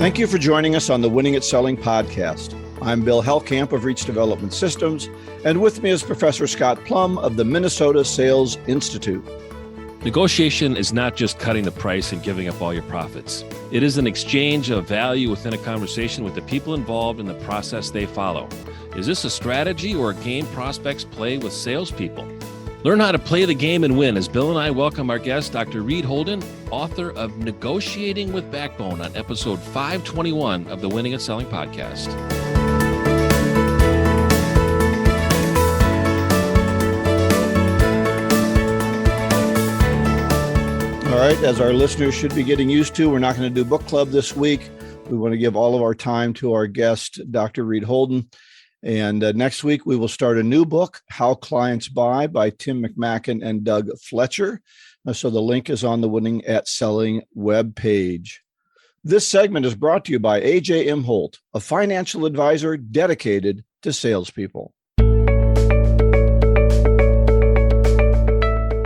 Thank you for joining us on the Winning at Selling podcast. I'm Bill Hellkamp of Reach Development Systems, and with me is Professor Scott Plum of the Minnesota Sales Institute. Negotiation is not just cutting the price and giving up all your profits. It is an exchange of value within a conversation with the people involved in the process they follow. Is this a strategy or a game prospects play with salespeople? Learn how to play the game and win as Bill and I welcome our guest, Dr. Reed Holden, author of Negotiating with Backbone, on episode 521 of the Winning at Selling podcast. All right, as our listeners should be getting used to, we're not going to do book club this week. We want to give all of our time to our guest, Dr. Reed Holden. And next week, we will start a new book, How Clients Buy, by Tim McMacken and Doug Fletcher. So the link is on the Winning at Selling webpage. This segment is brought to you by A.J. Imholt, a financial advisor dedicated to salespeople.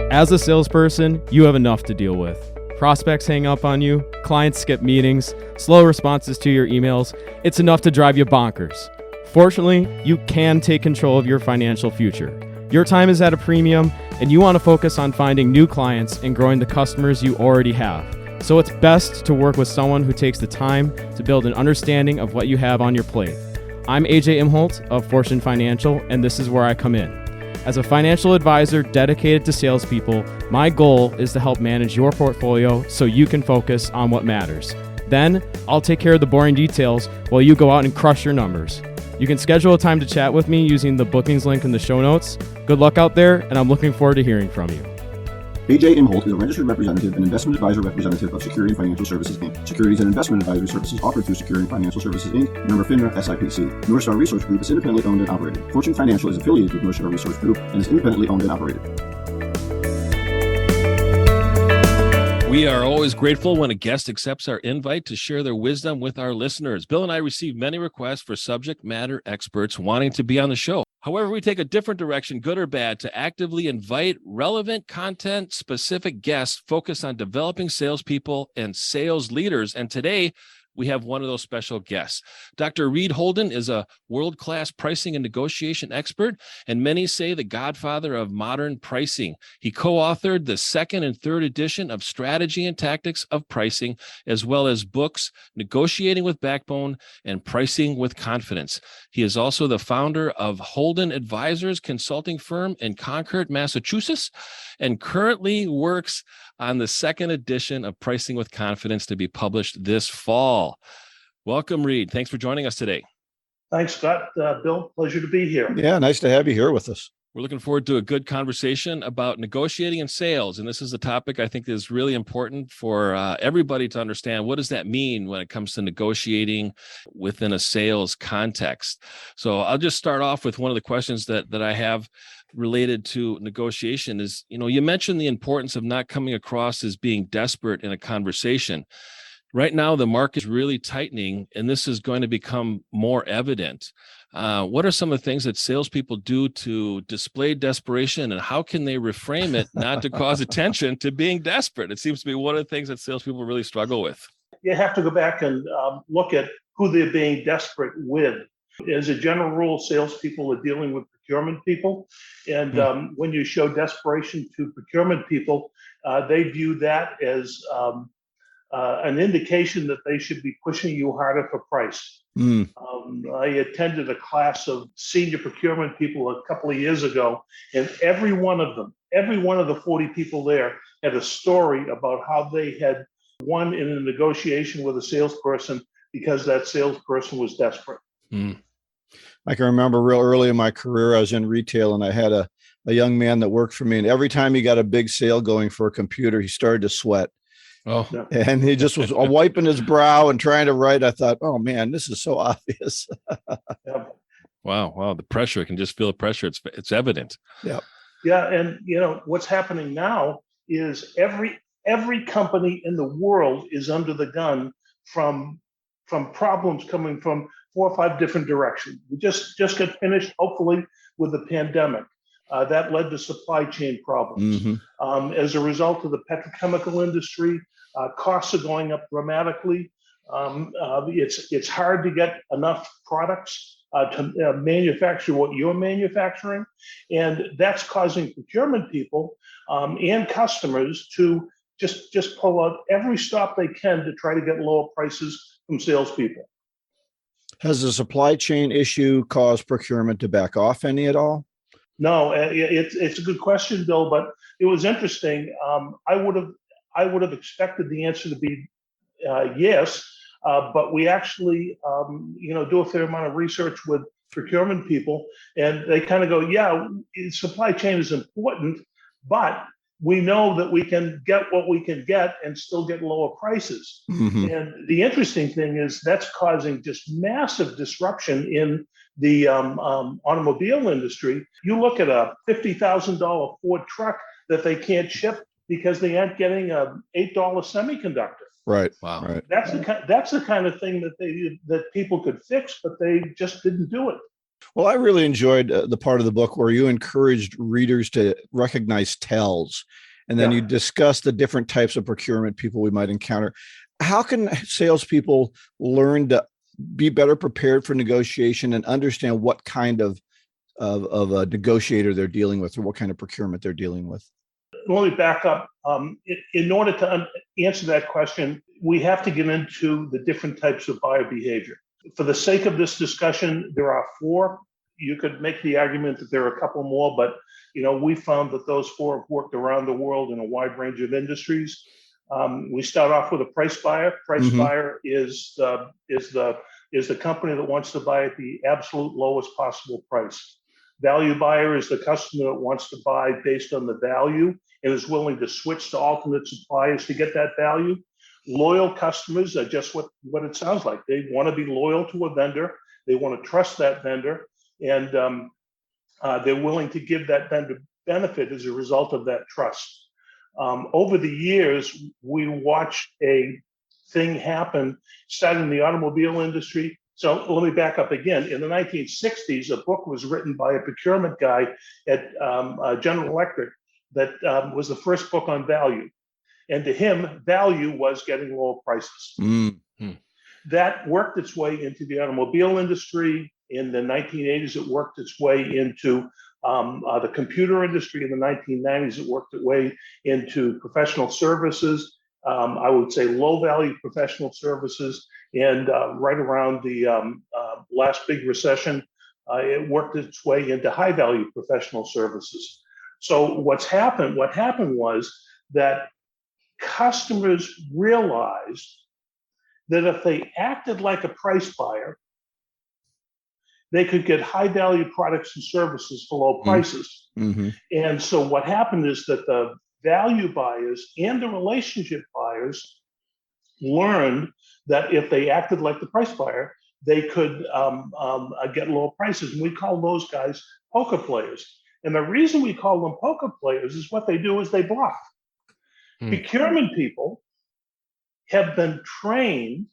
As a salesperson, you have enough to deal with. Prospects hang up on you, clients skip meetings, slow responses to your emails. It's enough to drive you bonkers. Fortunately, you can take control of your financial future. Your time is at a premium, and you want to focus on finding new clients and growing the customers you already have. So it's best to work with someone who takes the time to build an understanding of what you have on your plate. I'm AJ Imholt of Fortune Financial, and this is where I come in. As a financial advisor dedicated to salespeople, my goal is to help manage your portfolio so you can focus on what matters. Then, I'll take care of the boring details while you go out and crush your numbers. You can schedule a time to chat with me using the bookings link in the show notes. Good luck out there, and I'm looking forward to hearing from you. A.J. Imholt is a registered representative and investment advisor representative of Security and Financial Services, Inc. Securities and investment advisory services offered through Security and Financial Services, Inc., member FINRA SIPC. North Star Resource Group is independently owned and operated. Fortune Financial is affiliated with North Star Resource Group and is independently owned and operated. We are always grateful when a guest accepts our invite to share their wisdom with our listeners. Bill and I receive many requests for subject matter experts wanting to be on the show. However, we take a different direction, good or bad, to actively invite relevant content-specific guests focused on developing salespeople and sales leaders. And today, we have one of those special guests. Dr. Reed Holden is a world-class pricing and negotiation expert, and many say the godfather of modern pricing. He co-authored the second and third edition of Strategy and Tactics of Pricing, as well as books Negotiating with Backbone and Pricing with Confidence. He is also the founder of Holden Advisors consulting firm in Concord, Massachusetts, and currently works on the second edition of Pricing with Confidence to be published this fall. Welcome, Reed. Thanks for joining us today. Thanks, Scott. Bill, pleasure to be here. Yeah, nice to have you here with us. We're looking forward to a good conversation about negotiating and sales. And this is a topic I think is really important for everybody to understand. What does that mean when it comes to negotiating within a sales context? So I'll just start off with one of the questions that I have related to negotiation is, you mentioned the importance of not coming across as being desperate in a conversation. Right now, the market is really tightening, and this is going to become more evident. What are some of the things that salespeople do to display desperation, and how can they reframe it not to cause attention to being desperate? It seems to be one of the things that salespeople really struggle with. You have to go back and look at who they're being desperate with. As a general rule, salespeople are dealing with procurement people. And when you show desperation to procurement people, they view that as an indication that they should be pushing you harder for price. I attended a class of senior procurement people a couple of years ago, and every one of the 40 people there had a story about how they had won in a negotiation with a salesperson because that salesperson was desperate. I can remember real early in my career, I was in retail and I had a young man that worked for me. And every time he got a big sale going for a computer, he started to sweat. Oh, and he just was wiping his brow and trying to write. I thought, oh man, this is so obvious. Wow. The pressure, I can just feel the pressure. It's evident. Yeah. And what's happening now is every company in the world is under the gun from problems coming from 4 or 5 different directions. We just got finished, hopefully, with the pandemic. That led to supply chain problems. As a result of the petrochemical industry, costs are going up dramatically. It's hard to get enough products to manufacture what you're manufacturing, and that's causing procurement people and customers to just pull out every stop they can to try to get lower prices from salespeople. Has the supply chain issue caused procurement to back off any at all? No, it's a good question, Bill, but it was interesting. I would have expected the answer to be yes, but we actually do a fair amount of research with procurement people, and they kind of go, yeah, supply chain is important, but we know that we can get what we can get and still get lower prices. Mm-hmm. And the interesting thing is that's causing just massive disruption in the automobile industry. You look at a $50,000 Ford truck that they can't ship because they aren't getting an $8 semiconductor. Right. Wow. Right. That's the kind of thing that people could fix, but they just didn't do it. Well, I really enjoyed the part of the book where you encouraged readers to recognize tells, and then you discussed the different types of procurement people we might encounter. How can salespeople learn to be better prepared for negotiation and understand what kind of a negotiator they're dealing with, or what kind of procurement they're dealing with? Let me back up. In order to answer that question, we have to get into the different types of buyer behavior. For the sake of this discussion, there are 4. You could make the argument that there are a couple more, but we found that those 4 have worked around the world in a wide range of industries. We start off with a price buyer. Price buyer is the company that wants to buy at the absolute lowest possible price. Value buyer is the customer that wants to buy based on the value and is willing to switch to alternate suppliers to get that value. Loyal customers are just what it sounds like. They want to be loyal to a vendor. They want to trust that vendor, and they're willing to give that vendor benefit as a result of that trust. Over the years, we watched a thing happen, started in the automobile industry. So let me back up again. In the 1960s, a book was written by a procurement guy at General Electric that was the first book on value. And to him, value was getting lower prices. Mm-hmm. That worked its way into the automobile industry. In the 1980s, it worked its way into the computer industry. In the 1990s, it worked its way into professional services. I would say low-value professional services. And right around the last big recession, it worked its way into high-value professional services. So what happened was that customers realized that if they acted like a price buyer, they could get high-value products and services for low prices. Mm-hmm. And so what happened is that the value buyers and the relationship buyers learned that if they acted like the price buyer, they could get lower prices. And we call those guys poker players. And the reason we call them poker players is what they do is they bluff. Procurement people have been trained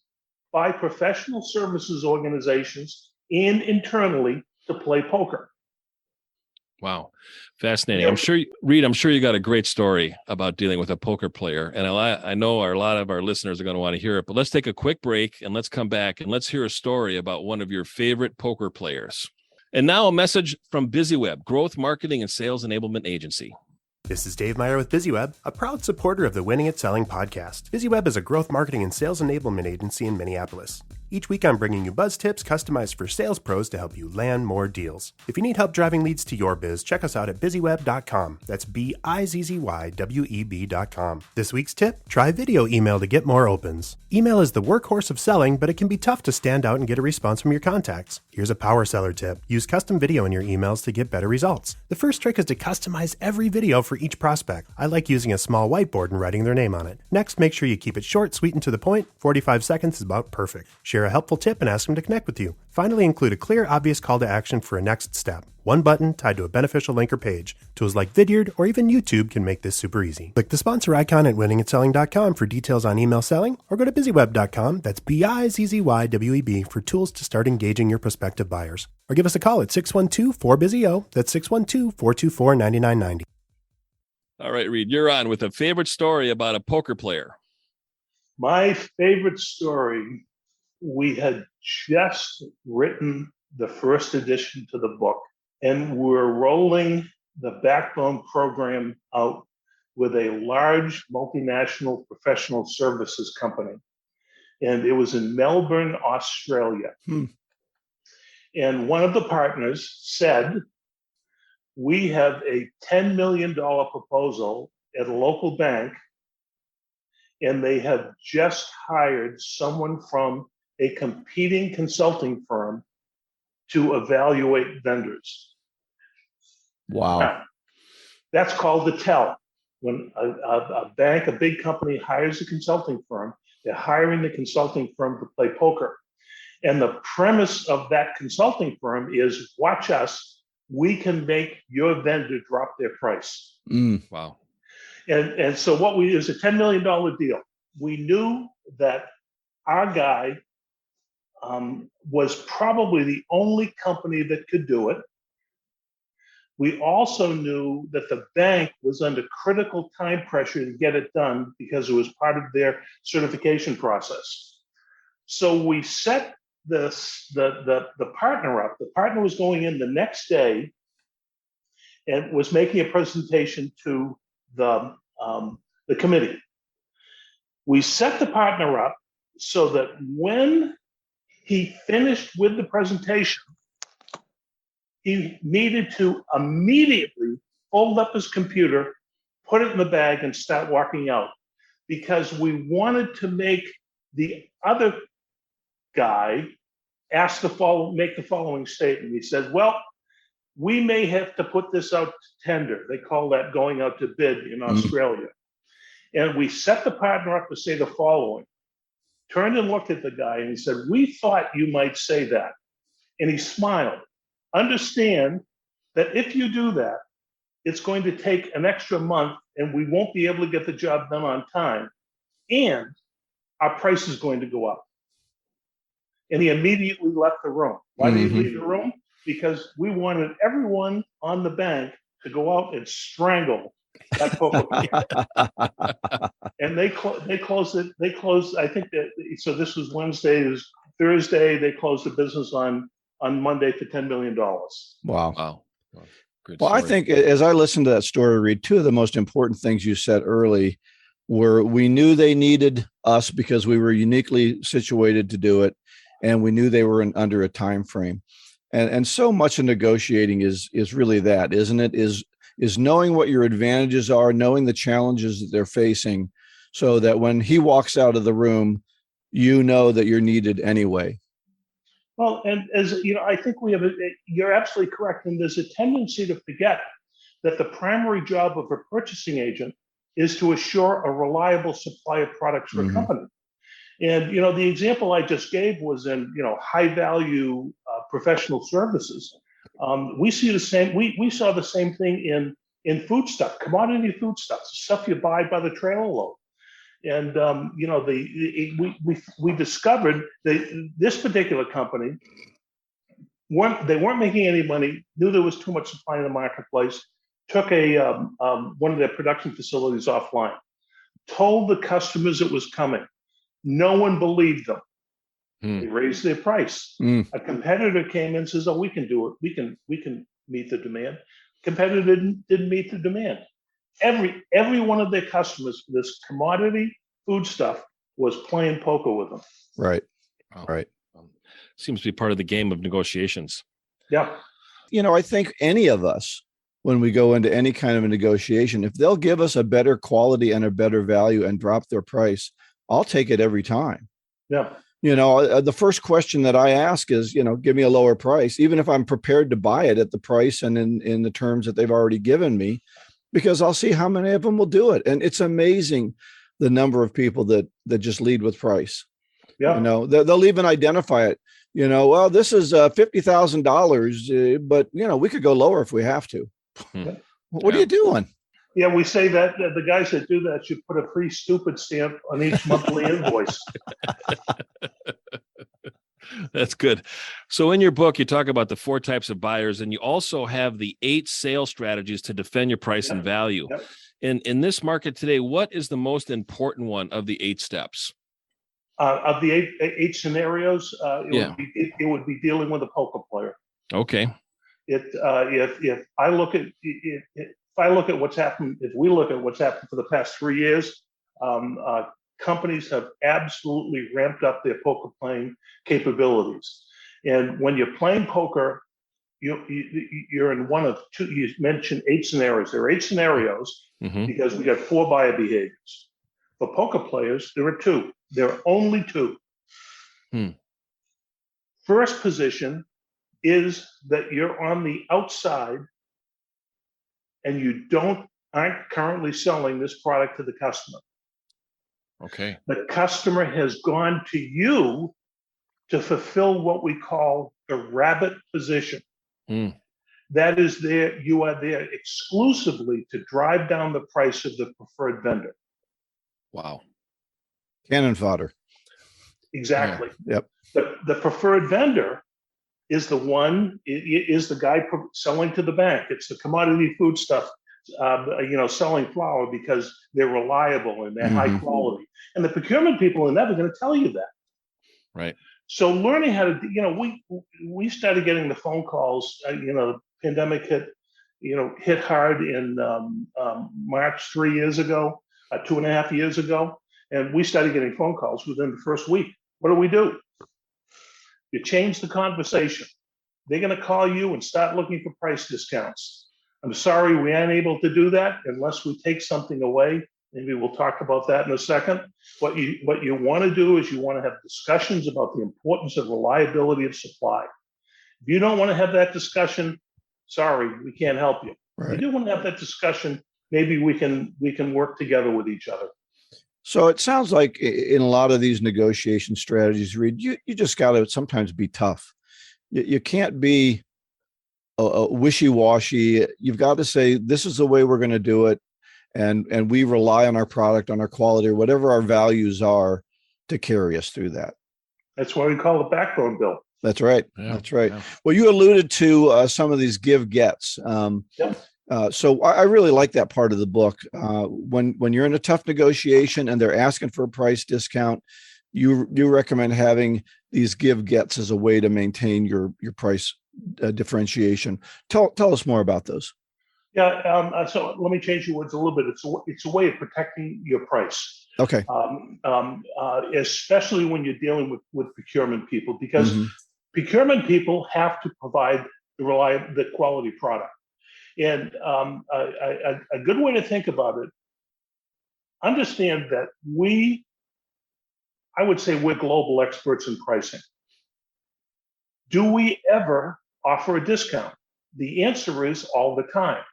by professional services organizations and internally to play poker. Wow. Fascinating. I'm sure, Reed, you got a great story about dealing with a poker player. And I know a lot of our listeners are going to want to hear it, but let's take a quick break and let's come back and let's hear a story about one of your favorite poker players. And now a message from BusyWeb, Growth Marketing and Sales Enablement Agency. This is Dave Meyer with BusyWeb, a proud supporter of the Winning at Selling podcast. BusyWeb is a growth marketing and sales enablement agency in Minneapolis. Each week, I'm bringing you buzz tips customized for sales pros to help you land more deals. If you need help driving leads to your biz, check us out at busyweb.com. That's BIZZYWEB.com. This week's tip, try video email to get more opens. Email is the workhorse of selling, but it can be tough to stand out and get a response from your contacts. Here's a power seller tip. Use custom video in your emails to get better results. The first trick is to customize every video for each prospect. I like using a small whiteboard and writing their name on it. Next, make sure you keep it short, sweet, and to the point. 45 seconds is about perfect. Share a helpful tip and ask them to connect with you. Finally, include a clear, obvious call to action for a next step. One button tied to a beneficial link or page. Tools like Vidyard or even YouTube can make this super easy. Click the sponsor icon at winningatselling.com for details on email selling, or go to busyweb.com, that's BIZZYWEB, for tools to start engaging your prospective buyers. Or give us a call at 612-4BUSY-O, that's 612-424-9990. All right, Reed, you're on with a favorite story about a poker player. My favorite story we had just written the first edition to the book, and we're rolling the Backbone program out with a large multinational professional services company. And it was in Melbourne, Australia. And one of the partners said, we have a $10 million proposal at a local bank, and they have just hired someone from a competing consulting firm to evaluate vendors. Wow. Now, that's called the tell. When a bank, a big company hires a consulting firm, they're hiring the consulting firm to play poker. And the premise of that consulting firm is, watch us, we can make your vendor drop their price. Wow. And so what we, it was a $10 million deal. We knew that our guy was probably the only company that could do it. We also knew that the bank was under critical time pressure to get it done because it was part of their certification process. So we set the partner up. The partner was going in the next day and was making a presentation to the committee. We set the partner up so that when he finished with the presentation, he needed to immediately fold up his computer, put it in the bag, and start walking out, because we wanted to make the other guy make the following statement. He said, well, we may have to put this out to tender. They call that going out to bid in Australia. And we set the partner up to say the following, turned and looked at the guy, and he said, we thought you might say that. And he smiled. Understand that if you do that, it's going to take an extra month and we won't be able to get the job done on time. And our price is going to go up. And he immediately left the room. Why did he leave the room? Because we wanted everyone on the bank to go out and strangle that poker player. And they closed it. They closed, I think that, so this was Wednesday, it was Thursday, they closed the business on Monday for $10 million. Wow. Good Well, I story. think as I listened to that story, Reed, two of the most important things you said early were we knew they needed us because we were uniquely situated to do it, and we knew they were under a time frame. And so much of negotiating is really that, isn't it? Is knowing what your advantages are, knowing the challenges that they're facing, so that when he walks out of the room, you know that you're needed anyway. Well, and as you know, I think you're absolutely correct. And there's a tendency to forget that the primary job of a purchasing agent is to assure a reliable supply of products for a company. And, you know, the example I just gave was in, high value professional services. We see the same, we saw the same thing in food stuff, commodity food stuff you buy by the trailer load. And we discovered that this particular company weren't making any money, knew there was too much supply in the marketplace, took one of their production facilities offline, told the customers it was coming. No one believed them. They raised their price. A competitor came in and says, "Oh, we can do it. We can meet the demand." Competitor didn't meet the demand. Every one of their customers for this commodity food stuff was playing poker with them. Right. Wow. Right. Seems to be part of the game of negotiations. Yeah. I think any of us, when we go into any kind of a negotiation, if they'll give us a better quality and a better value and drop their price, I'll take it every time. Yeah. The first question that I ask is, give me a lower price, even if I'm prepared to buy it at the price and in the terms that they've already given me, because I'll see how many of them will do it. And it's amazing the number of people that just lead with price. Yeah. They'll even identify it. Well, this is $50,000, but we could go lower if we have to. What are you doing? Yeah, we say that the guys that do that should put a free stupid stamp on each monthly invoice. That's good. So in your book, you talk about the 4 types of buyers, and you also have the 8 sales strategies to defend your price and value. Yep. In this market today, what is the most important one of the 8 steps? Of the eight scenarios, it would be dealing with a poker player. Okay. If I look at what's happened, if we look at what's happened for the past 3 years, companies have absolutely ramped up their poker playing capabilities. And when you're playing poker, you're in one of two. You mentioned 8 scenarios. There are 8 scenarios because we got 4 buyer behaviors. For poker players, there are 2. There are only 2. First position is that you're on the outside and you aren't currently selling this product to the customer. Okay. The customer has gone to you to fulfill what we call the rabbit position. That is you are there exclusively to drive down the price of the preferred vendor. Wow. Cannon fodder. Exactly. Yeah. Yep. The preferred vendor is the guy selling to the bank. It's the commodity food stuff, selling flour because they're reliable and they're high quality. And the procurement people are never going to tell you that. Right. So learning how to, we started getting the phone calls. The pandemic hit hard in March 3 years ago, 2.5 years ago, and we started getting phone calls within the first week. What do? You change the conversation. They're going to call you and start looking for price discounts. I'm sorry, we aren't able to do that unless we take something away. Maybe we'll talk about that in a second. What you want to do is you want to have discussions about the importance of reliability of supply. If you don't want to have that discussion, sorry, we can't help you. Right. If you do want to have that discussion, maybe we can work together with each other. So it sounds like in a lot of these negotiation strategies, Reed, you just got to sometimes be tough. You can't be wishy-washy. You've got to say, this is the way we're going to do it. And we rely on our product, on our quality, or whatever our values are to carry us through that. That's why we call it backbone, Bill. That's right. Yeah, That's right. yeah. Well, you alluded to some of these give-gets. So I really like that part of the book. When you're in a tough negotiation and they're asking for a price discount, you recommend having these give-gets as a way to maintain your price differentiation. Tell us more about those. Yeah. So let me change your words a little bit. It's a way of protecting your price. Okay. Especially when you're dealing with procurement people, because procurement people have to provide the quality product. And a good way to think about it, understand that I would say we're global experts in pricing. Do we ever offer a discount? The answer is all the time.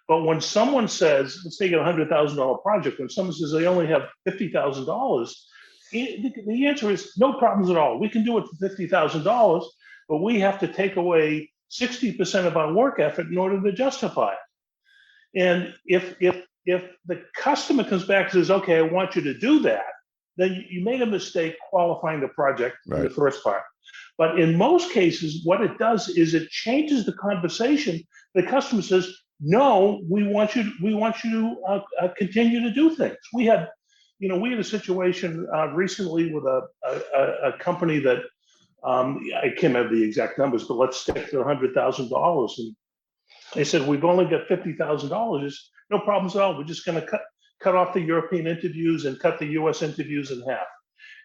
But when someone says, let's take a $100,000 project, when someone says they only have $50,000, the answer is no problems at all. We can do it for $50,000, but we have to take away 60% of our work effort in order to justify it. And if the customer comes back and says, okay, I want you to do that, then you made a mistake qualifying the project in the first part. But in most cases, what it does is it changes the conversation. The customer says, no, we want you to continue to do things. We had a situation recently with a company that I can't remember the exact numbers, but let's stick to $100,000. And they said, we've only got $50,000. No problems at all. We're just going to cut off the European interviews and cut the US interviews in half.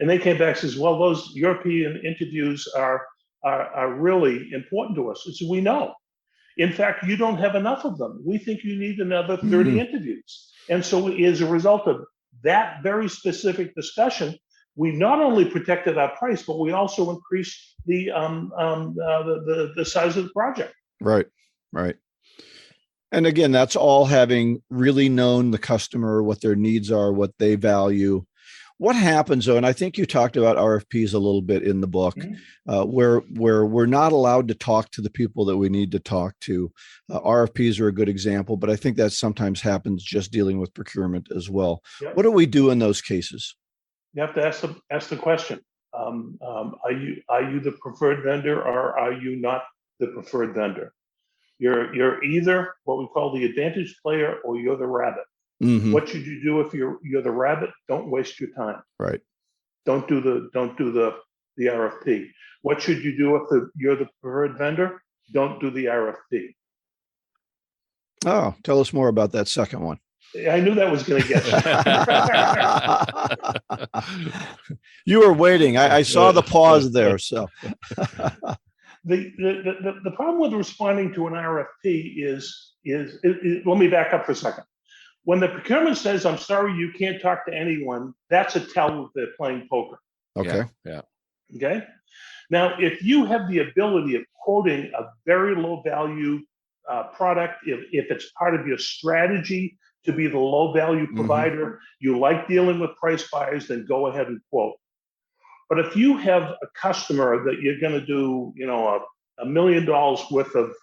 And they came back and says, well, those European interviews are really important to us. I said, we know. In fact, you don't have enough of them. We think you need another 30 interviews. And so as a result of that very specific discussion, we not only protected our price, but we also increased the size of the project. Right. And again, that's all having really known the customer, what their needs are, what they value. What happens though, and I think you talked about RFPs a little bit in the book, where we're not allowed to talk to the people that we need to talk to. RFPs are a good example, but I think that sometimes happens just dealing with procurement as well. Yep. What do we do in those cases? You have to ask the question: Are you the preferred vendor, or are you not the preferred vendor? You're either what we call the advantage player, or you're the rabbit. What should you do if you're the rabbit? Don't waste your time. Right. Don't do the RFP. What should you do if you're the preferred vendor? Don't do the RFP. Oh, tell us more about that second one. I knew that was going to get you. You were waiting. I saw the pause there. So the problem with responding to an RFP is let me back up for a second. When the procurement says, "I'm sorry, you can't talk to anyone," that's a tell that they're playing poker. okay. Yeah. Okay. Now, if you have the ability of quoting a very low value product, if it's part of your strategy to be the low value provider, you like dealing with price buyers, then go ahead and quote. But if you have a customer that you're going to do, $1 million worth of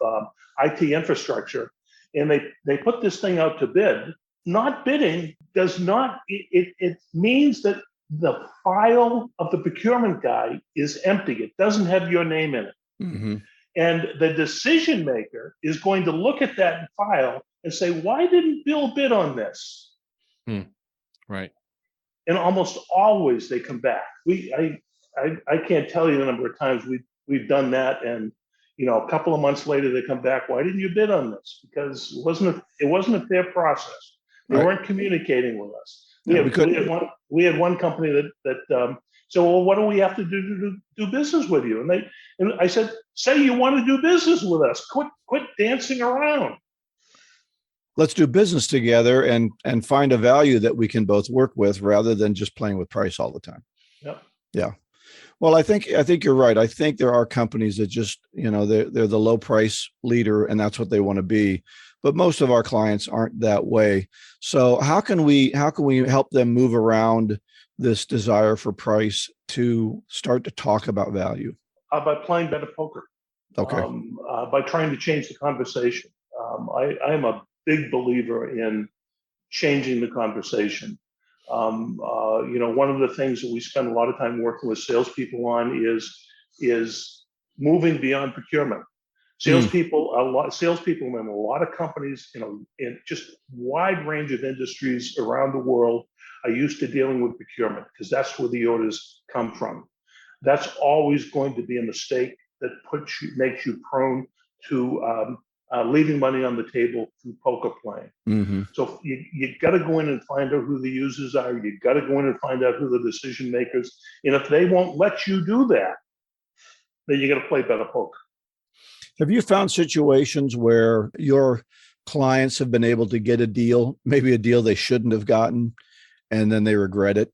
IT infrastructure, and they put this thing out to bid, not bidding does not, it means that the file of the procurement guy is empty. It doesn't have your name in it. Mm-hmm. And the decision maker is going to look at that file and say, why didn't Bill bid on this? Right. And almost always they come back. I can't tell you the number of times we've done that, and a couple of months later they come back. Why didn't you bid on this? Because it wasn't a fair process. They weren't communicating with us. We had one company that said, well, what do we have to do to do business with you? And I said, say you want to do business with us. Quit dancing around. Let's do business together and find a value that we can both work with rather than just playing with price all the time. Yep. Yeah. Well, I think you're right. I think there are companies that just, they're the low price leader and that's what they want to be. But most of our clients aren't that way. So how can we help them move around this desire for price to start to talk about value? By playing better poker. Okay. By trying to change the conversation. I am a big believer in changing the conversation. One of the things that we spend a lot of time working with salespeople on is moving beyond procurement. Salespeople in a lot of companies, in just wide range of industries around the world are used to dealing with procurement because that's where the orders come from. That's always going to be a mistake that makes you prone to leaving money on the table through poker playing. Mm-hmm. So you got to go in and find out who the users are. You got to go in and find out who the decision makers. And if they won't let you do that, then you got to play better poker. Have you found situations where your clients have been able to get a deal, maybe a deal they shouldn't have gotten, and then they regret it?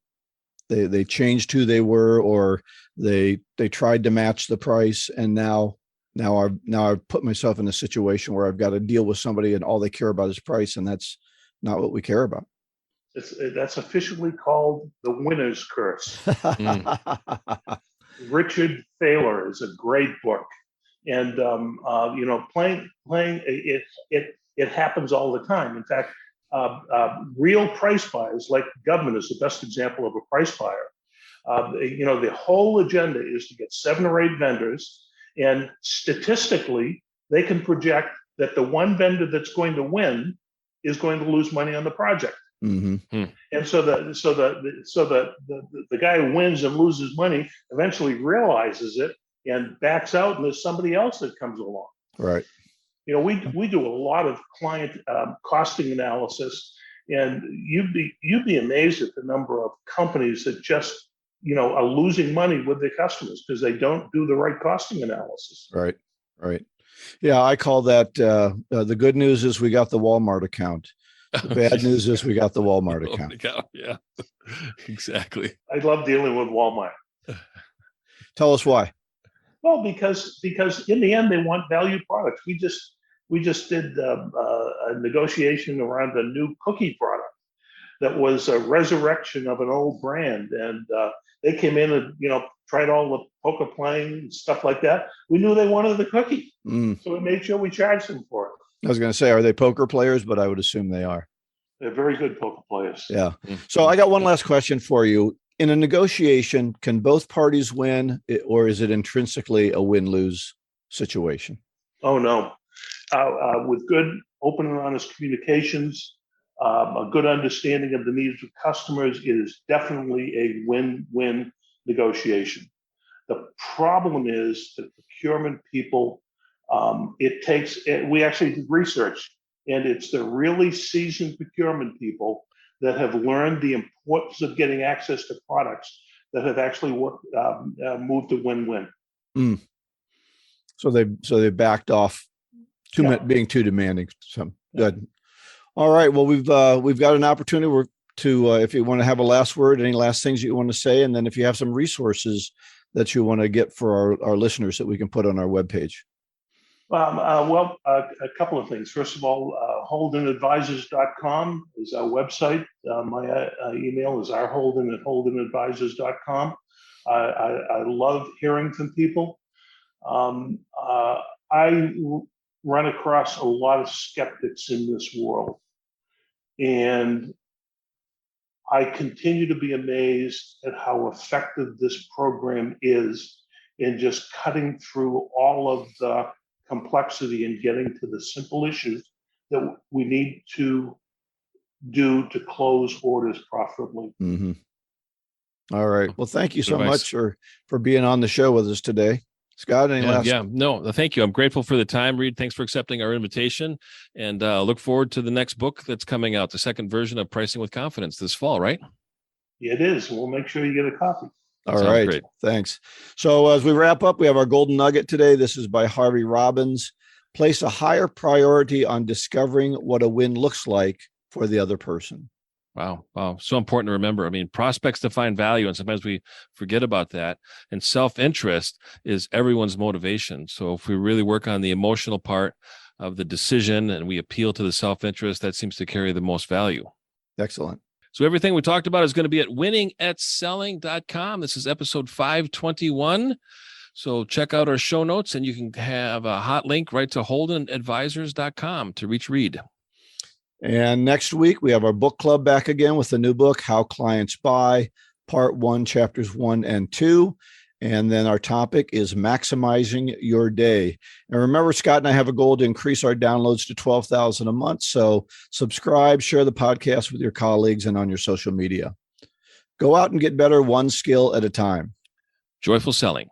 They changed who they were, or they tried to match the price, and now I've put myself in a situation where I've got to deal with somebody and all they care about is price, and that's not what we care about. That's officially called the winner's curse. Richard Thaler is a great book. And playing it happens all the time. In fact, real price buyers, like government is the best example of a price buyer. The whole agenda is to get 7 or 8 vendors, and statistically, they can project that the one vendor that's going to win is going to lose money on the project. Mm-hmm. And so the guy who wins and loses money eventually realizes it and backs out, and there's somebody else that comes along. Right. We do a lot of client costing analysis, and you'd be amazed at the number of companies that just are losing money with their customers because they don't do the right costing analysis. Right. Yeah, I call that the good news is we got the Walmart account. The bad news is we got the Walmart account. Yeah, exactly. I love dealing with Walmart. Tell us why. Well, because in the end they want value products. We just did a negotiation around a new cookie product that was a resurrection of an old brand, and they came in and tried all the poker playing and stuff like that. We knew they wanted the cookie, so we made sure we charged them for it. I was going to say, are they poker players? But I would assume they are. They're very good poker players. Yeah. So I got one last question for you. In a negotiation, can both parties win, or is it intrinsically a win-lose situation? Oh, no. With good, open and honest communications, a good understanding of the needs of customers, it is definitely a win-win negotiation. The problem is that procurement people, we actually did research, and it's the really seasoned procurement people that have learned the importance of getting access to products that have actually moved to win-win. Mm. So they backed off being too demanding. So good. All right. Well, we've got an opportunity to if you want to have a last word, any last things you want to say, and then if you have some resources that you want to get for our listeners that we can put on our webpage. A couple of things. First of all, holdenadvisors.com is our website. My email is rholden@holdenadvisors.com. I love hearing from people. I run across a lot of skeptics in this world, and I continue to be amazed at how effective this program is in just cutting through all of the complexity and getting to the simple issues that we need to do to close orders profitably. Mm-hmm. All right. Well, thank you so much for being on the show with us today. Scott, any last? Yeah, no, thank you. I'm grateful for the time, Reed. Thanks for accepting our invitation, and look forward to the next book that's coming out, the second version of Pricing with Confidence this fall, right? It is. We'll make sure you get a copy. All right. Great. Thanks. So as we wrap up, we have our golden nugget today. This is by Harvey Robbins. Place a higher priority on discovering what a win looks like for the other person. Wow. So important to remember. I mean, prospects define value, and sometimes we forget about that. And self-interest is everyone's motivation. So if we really work on the emotional part of the decision and we appeal to the self-interest, that seems to carry the most value. Excellent. So everything we talked about is going to be at winningatselling.com. This is episode 521. So check out our show notes, and you can have a hot link right to holdenadvisors.com to reach Reed. And next week, we have our book club back again with the new book, How Clients Buy, Part 1, Chapters 1 and 2. And then our topic is maximizing your day. And remember, Scott and I have a goal to increase our downloads to 12,000 a month. So subscribe, share the podcast with your colleagues and on your social media. Go out and get better one skill at a time. Joyful selling.